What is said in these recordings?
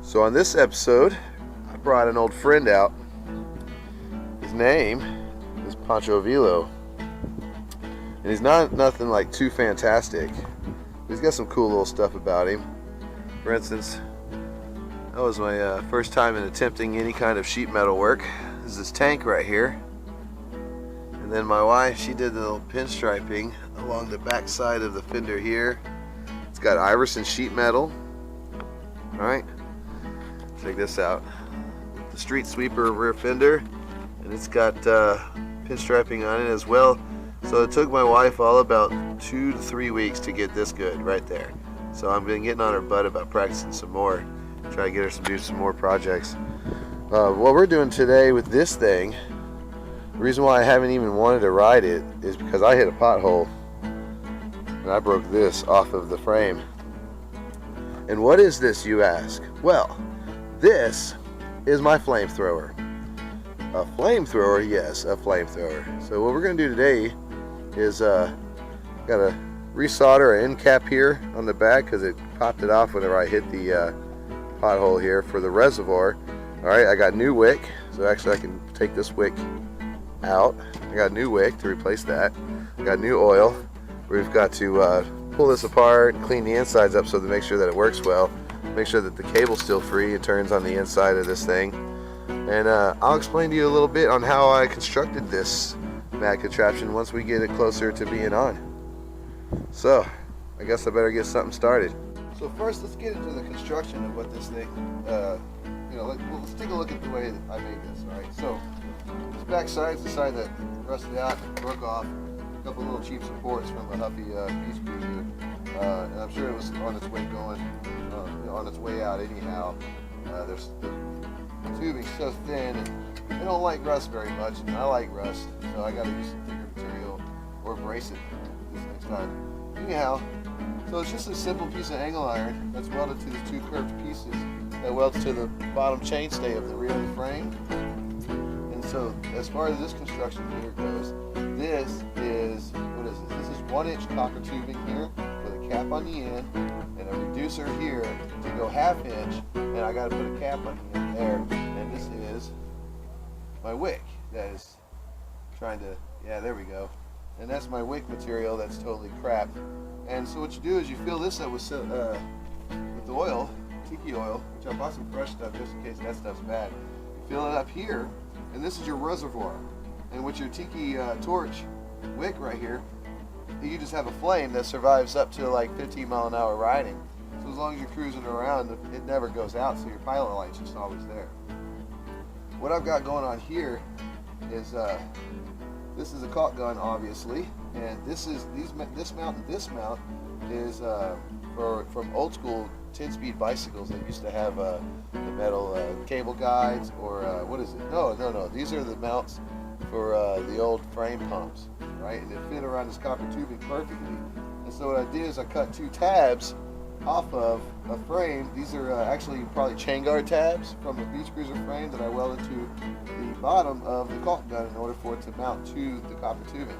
So on this episode, I brought an old friend out. His name is Pancho. And he's nothing like too fantastic. He's got some cool little stuff about him. For instance, that was my first time in attempting any kind of sheet metal work. This is this tank right here. And then my wife, she did the little pinstriping along the back side of the fender here. It's got Iverson sheet metal. Alright, check this out. The street sweeper rear fender, and it's got pinstriping on it as well. So it took my wife all about 2 to 3 weeks to get this good right there. So I've been getting on her butt about practicing some more, try to get her to do some more projects. What we're doing today with this thing, the reason why I haven't even wanted to ride it is because I hit a pothole and I broke this off of the frame. And what is this, you ask? Well, this is my flamethrower. A flamethrower? Yes, a flamethrower. So what we're going to do today is got to resolder an end cap here on the back because it popped it off whenever I hit the pothole here for the reservoir. Alright, I got new wick, so actually I can take this wick out. I got new wick to replace that. I got new oil. We've got to pull this apart and clean the insides up so to make sure that it works well. Make sure that the cable's still free. It turns on the inside of this thing. And I'll explain to you a little bit on how I constructed this mat contraption once we get it closer to being on. So, I guess I better get something started. So first, let's get into the construction of what this thing, let's take a look at the way that I made this, alright? So, this back side's the side that rusted out and broke off. A couple little cheap supports from a Huffy beach cruiser. And I'm sure it was on its way on its way out anyhow. There's the tubing's so thin and they don't like rust very much, and I like rust, so I got to use some thicker material or brace it this next time. Anyhow, so it's just a simple piece of angle iron that's welded to the two curved pieces that welds to the bottom chainstay of the rear of the frame. And so as far as this construction here goes, this is, what is this? This is 1-inch copper tubing here with a cap on the end and a reducer here to go 1/2 inch, and I got to put a cap on the end there. And this is my wick that is trying to, yeah, there we go. And that's my wick material that's totally crap. And so what you do is you fill this up with oil, tiki oil, which I bought some fresh stuff just in case that stuff's bad. You fill it up here, and this is your reservoir. And with your tiki torch wick right here, you just have a flame that survives up to like 15-mile-an-hour riding. So as long as you're cruising around, it never goes out, so your pilot light's just always there. What I've got going on here is this is a caulk gun, obviously, and this mount is from old school 10-speed bicycles that used to have the metal cable guides, or what is it? No. These are the mounts for the old frame pumps, right? And it fit around this copper tubing perfectly. And so what I did is I cut 2 tabs off of a frame. These are actually probably chain guard tabs from a beach cruiser frame that I welded to the bottom of the caulk gun in order for it to mount to the copper tubing.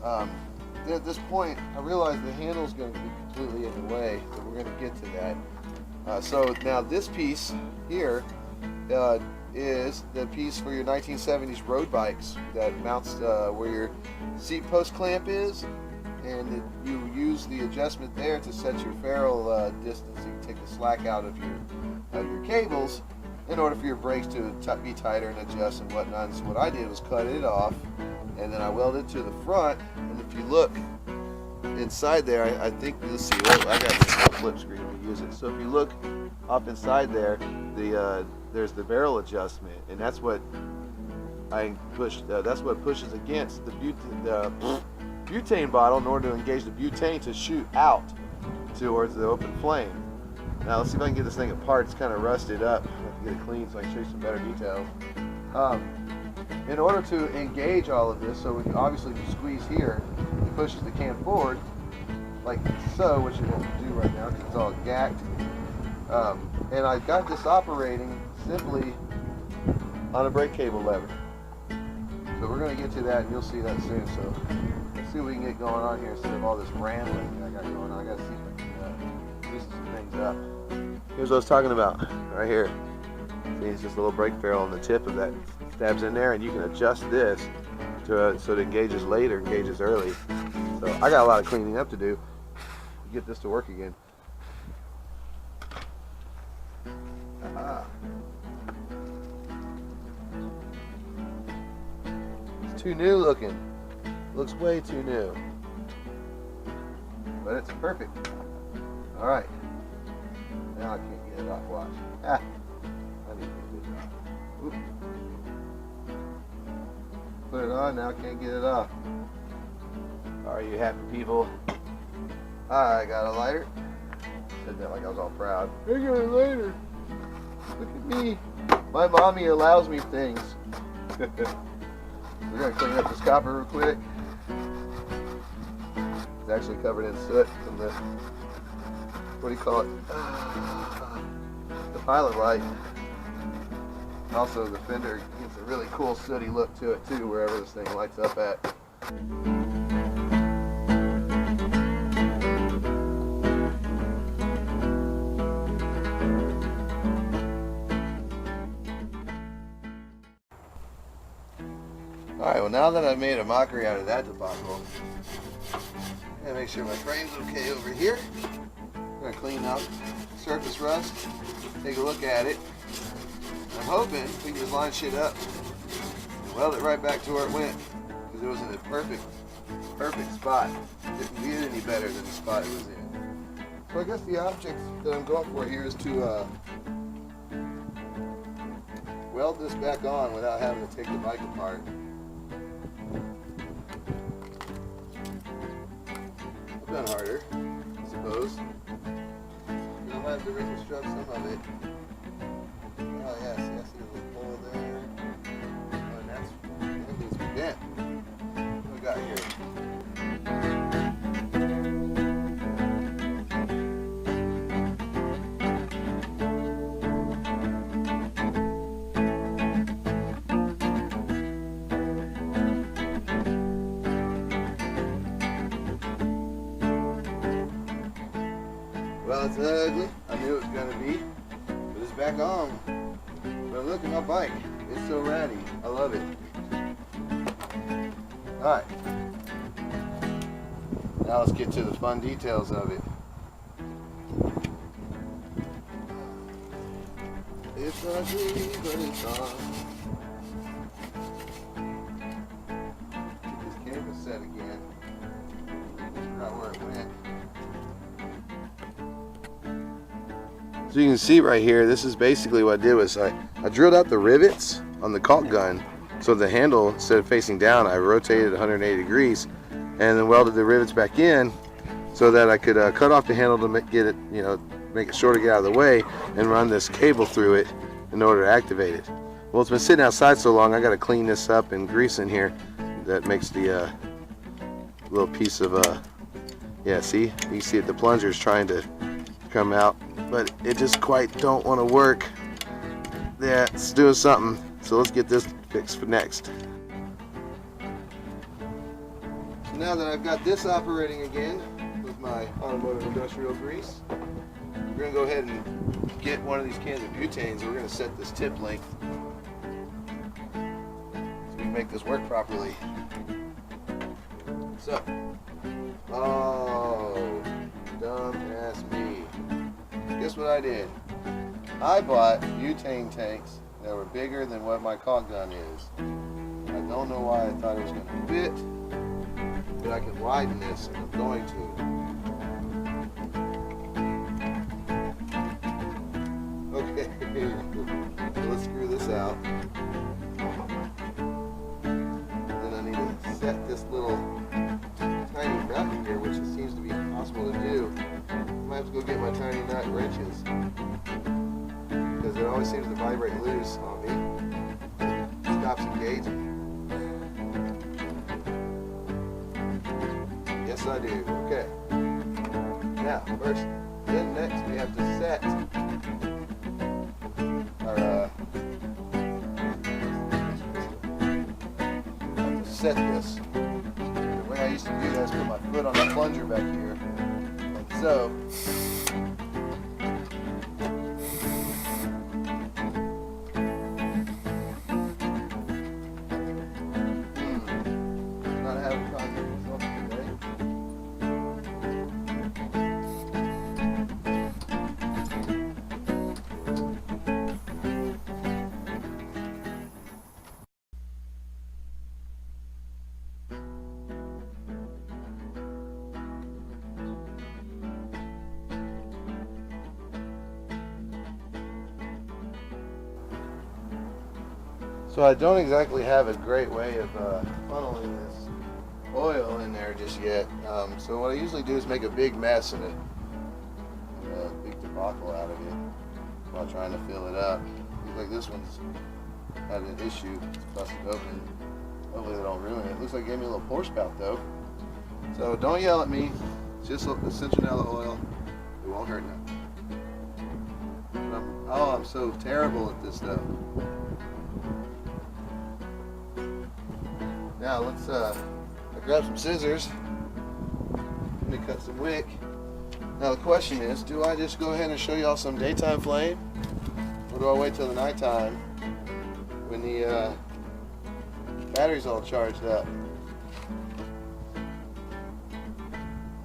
At this point, I realized the handle is going to be completely in the way, so we're going to get to that. So now this piece here is the piece for your 1970s road bikes that mounts where your seat post clamp is, and you use the adjustment there to set your ferrule distance. You can take the slack out of your cables in order for your brakes to be tighter and adjust and whatnot. And so what I did was cut it off, and then I welded it to the front. And if you look inside there, I think you'll see. Well, I got this flip screen to use it. So if you look up inside there, there's the barrel adjustment, and that's what I pushed. That's what pushes against the butane bottle in order to engage the butane to shoot out towards the open flame. Now let's see if I can get this thing apart. It's kind of rusted up. I have to get it clean so I can show you some better details. In order to engage all of this, so obviously if you squeeze here, it pushes the can forward like so, which you have to do right now because it's all gacked. And I got this operating simply on a brake cable lever. So we're going to get to that, and you'll see that soon. So let's see what we can get going on here instead of all this rambling I got going on. I got to see if I can loosen some things up. Here's what I was talking about, right here. See, it's just a little brake ferrule on the tip of that. Stabs in there, and you can adjust this to so it engages late or engages early. So I got a lot of cleaning up to do to get this to work again. Aha. It's too new looking. Looks way too new. But it's perfect. Alright. Now I can't get it off. Watch. Ah. I need to get it off. Oop. Put it on, now I can't get it off. Are you happy, people? I got a lighter. Said that like I was all proud. I got a lighter. Look at me. My mommy allows me things. We're gonna clean up this copper real quick. It's actually covered in soot from the, what do you call it? The pilot light. Also, the fender gives a really cool sooty look to it too, wherever this thing lights up at. Alright, well now that I've made a mockery out of that debacle, I'm gonna make sure my frame's okay over here. I'm gonna clean up surface rust, take a look at it. I'm hoping we can just line shit up and weld it right back to where it went, because it was in a perfect spot. It didn't get any better than the spot it was in. So I guess the object that I'm going for here is to weld this back on without having to take the bike apart. I've done harder, I suppose. I might have to reconstruct some of it. Oh yeah, see, I see a little hole there. Oh, and that needs to be bent. What do we got here? Well, it's ugly. I knew it was going to be. But it's back on. But look at my bike. It's so ratty. I love it. Alright. Now let's get to the fun details of it. It's ugly, but it's on. Get this canvas set again. Figure out where it went. So you can see right here, this is basically what I did was I drilled out the rivets on the caulk gun, so the handle, instead of facing down, I rotated 180 degrees and then welded the rivets back in so that I could cut off the handle to make it shorter, get out of the way, and run this cable through it in order to activate it. Well, it's been sitting outside so long, I got to clean this up and grease in here. That makes the little piece of yeah, see, you can see it, the plunger is trying to come out, but it just quite don't want to work. Yeah, it's doing something. So let's get this fixed for next. So now that I've got this operating again with my automotive industrial grease, we're going to go ahead and get one of these cans of butanes. We're going to set this tip length so we can make this work properly. So, oh, dumb ass me. Guess what I did? I bought butane tanks that were bigger than what my caulk gun is. I don't know why I thought it was going to fit, but I can widen this, and I'm going to. Okay, so let's screw this out. Then I need to set this little tiny nut in here, which it seems to be impossible to do. I might have to go get my tiny nut wrenches, because it always seems to vibrate loose on me. It stops engaging. Yes, I do. Okay. Now, first, then next, we have to set our set this. The way I used to do that is put my foot on the plunger back here, like so. lot of contact results today. So I don't exactly have a great way of funneling this oil in there just yet. So what I usually do is make a big mess and a big debacle out of it while trying to fill it up. Looks like this one's had an issue. It's busted open. Hopefully they don't ruin it. Looks like it gave me a little pour spout though. So don't yell at me. It's just citronella oil. It won't hurt nothing. I'm so terrible at this stuff. Now let's I grab some scissors. Let me cut some wick. Now the question is, do I just go ahead and show y'all some daytime flame, or do I wait till the nighttime when the battery's all charged up?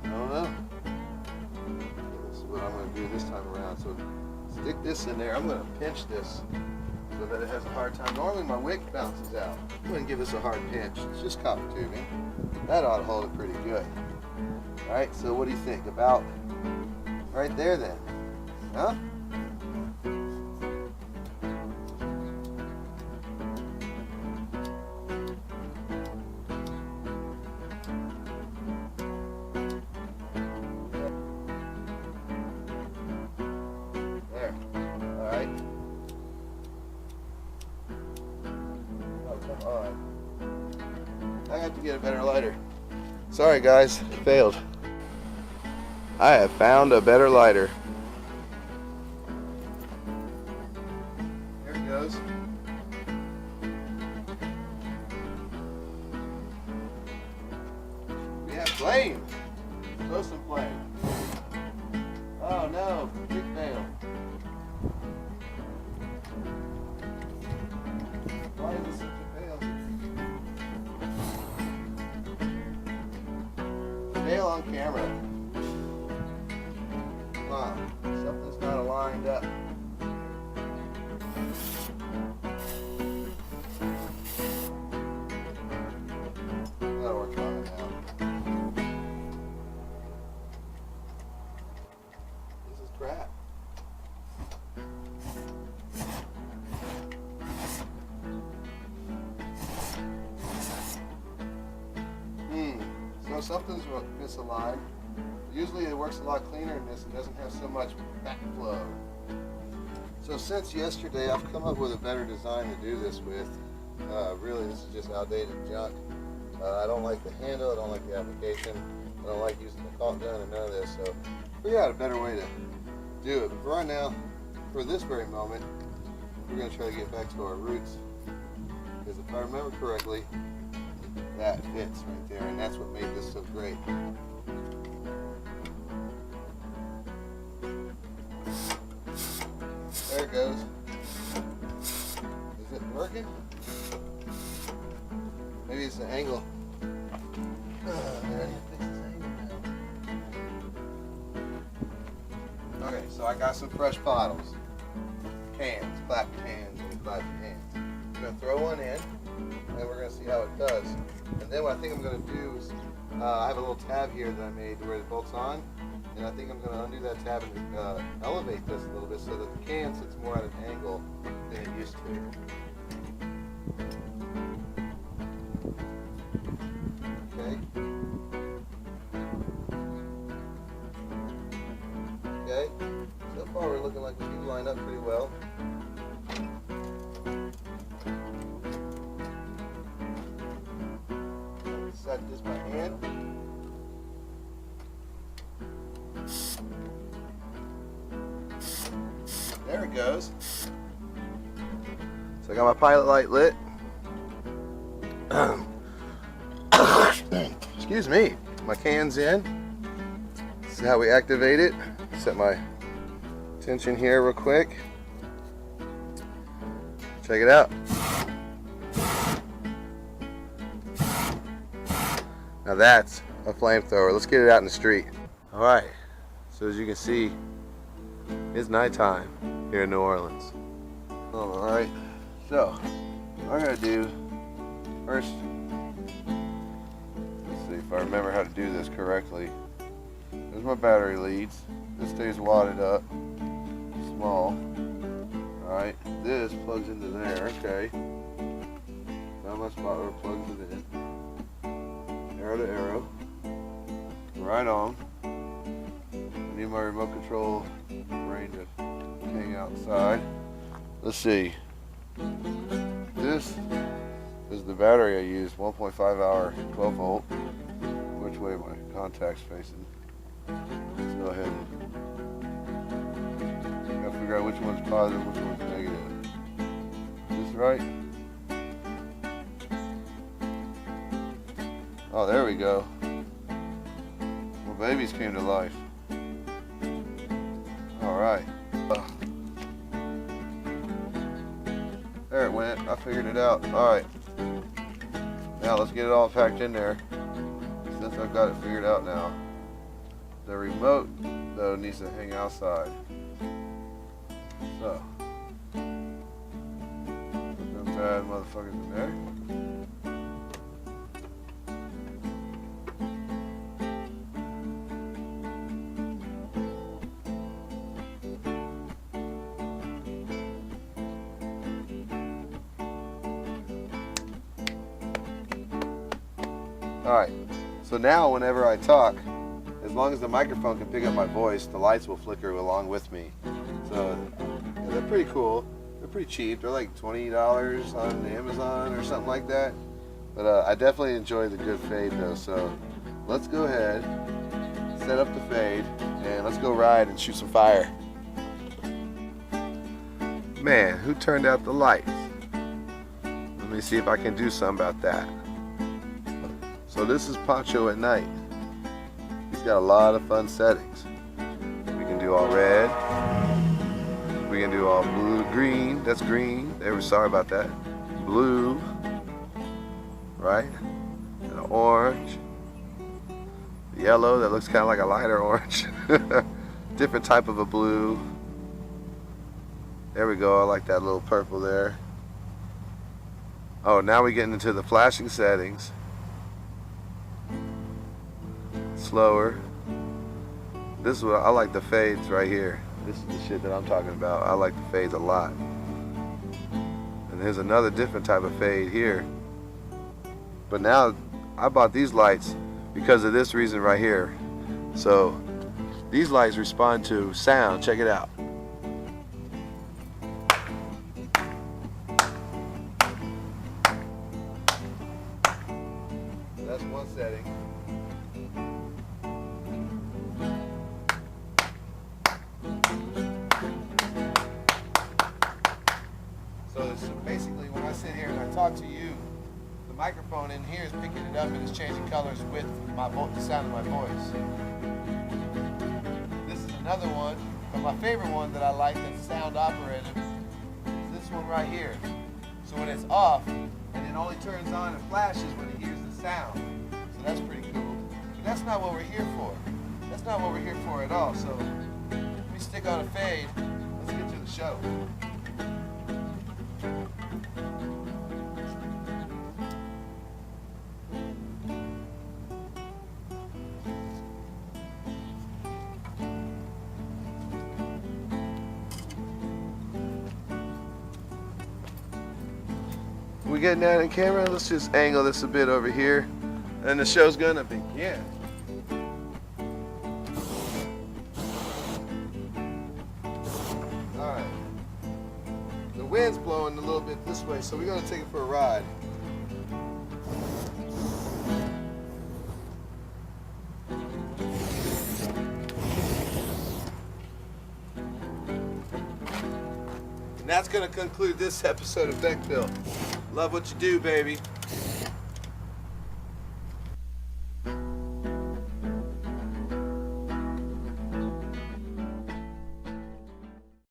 I don't know. This is what I'm going to do this time around. So stick this in there. I'm going to pinch this so that it has a hard time. Normally my wick bounces out. I'm going to give this a hard pinch. It's just copper tubing. That ought to hold it pretty good. Alright, so what do you think? About right there then? Huh? There. Alright. Oh, come on. I have to get a better lighter. Sorry guys, it failed. I have found a better lighter. There it goes. We have flame. Show some flame. Oh no, big fail. Why is this such a fail? Fail on camera. Something's not lined up. That'll work on it now. This is crap. So something's misaligned. Usually it works a lot cleaner in this and doesn't have so much backflow. So since yesterday I've come up with a better design to do this with. Really this is just outdated junk. I don't like the handle, I don't like the application, I don't like using the caulk gun and none of this, so figure out a better way to do it. But for right now, for this very moment, we're going to try to get back to our roots. Because if I remember correctly, that fits right there, and that's what made this so great. There it goes. Is it working? Maybe it's the angle. There, I need to fix this angle now. Okay, so I got some fresh bottles. Cans, clap cans, and clap cans. I'm going to throw one in, and we're going to see how it does. And then what I think I'm going to do is, I have a little tab here that I made where it bolts on. And I think I'm going to undo that tab and elevate this a little bit so that the can sits more at an angle than it used to. Okay. Okay. So far we're looking like we do line up pretty well. Set this by hand. There it goes. So I got my pilot light lit. Excuse me. My can's in. This is how we activate it. Set my tension here real quick. Check it out. Now that's a flamethrower. Let's get it out in the street. All right, so as you can see, it's nighttime here in New Orleans. All right, so what I gotta do first, let's see if I remember how to do this correctly. There's my battery leads. This stays wadded up, small. All right, this plugs into there, okay. Found my spot where it plugs it in. Arrow to arrow. Right on. I need my remote control range to hang outside. Let's see. This is the battery I use, 1.5 hour, 12 volt. Which way my contact's facing. Let's go ahead and gotta figure out which one's positive, which one's negative. Is this right? Oh, there we go. Well, babies came to life. All right. There it went. I figured it out. All right. Now let's get it all packed in there. Since I've got it figured out now. The remote, though, needs to hang outside. So, put them bad motherfuckers in there. Alright, so now whenever I talk, as long as the microphone can pick up my voice, the lights will flicker along with me. So yeah, they're pretty cool. They're pretty cheap. They're like $20 on Amazon or something like that. But I definitely enjoy the good fade though. So let's go ahead, set up the fade, and let's go ride and shoot some fire. Man, who turned out the lights? Let me see if I can do something about that. So this is Pancho at night. He's got a lot of fun settings. We can do all red. We can do all blue, green. That's green. Sorry about that. Blue, right? And an orange. Yellow, that looks kind of like a lighter orange. Different type of a blue. There we go. I like that little purple there. Oh, now we're getting into the flashing settings. Slower. This is what I like, the fades right here. This is the shit that I'm talking about. I like the fades a lot. And there's another different type of fade here. But now I bought these lights because of this reason right here. So these lights respond to sound. Check it out. That's one setting. So basically when I sit here and I talk to you, the microphone in here is picking it up and it's changing colors with the sound of my voice. This is another one, but my favorite one that I like that's sound operated is this one right here. So when it's off, and it only turns on and flashes when it hears the sound. So that's pretty cool. But that's not what we're here for. That's not what we're here for at all. So let me stick on a fade. Let's get to the show. We getting that in camera? Let's just angle this a bit over here, and the show's gonna begin. All right. The wind's blowing a little bit this way, so we're gonna take it for a ride. And that's gonna conclude this episode of BeckBuilt. Love what you do, baby.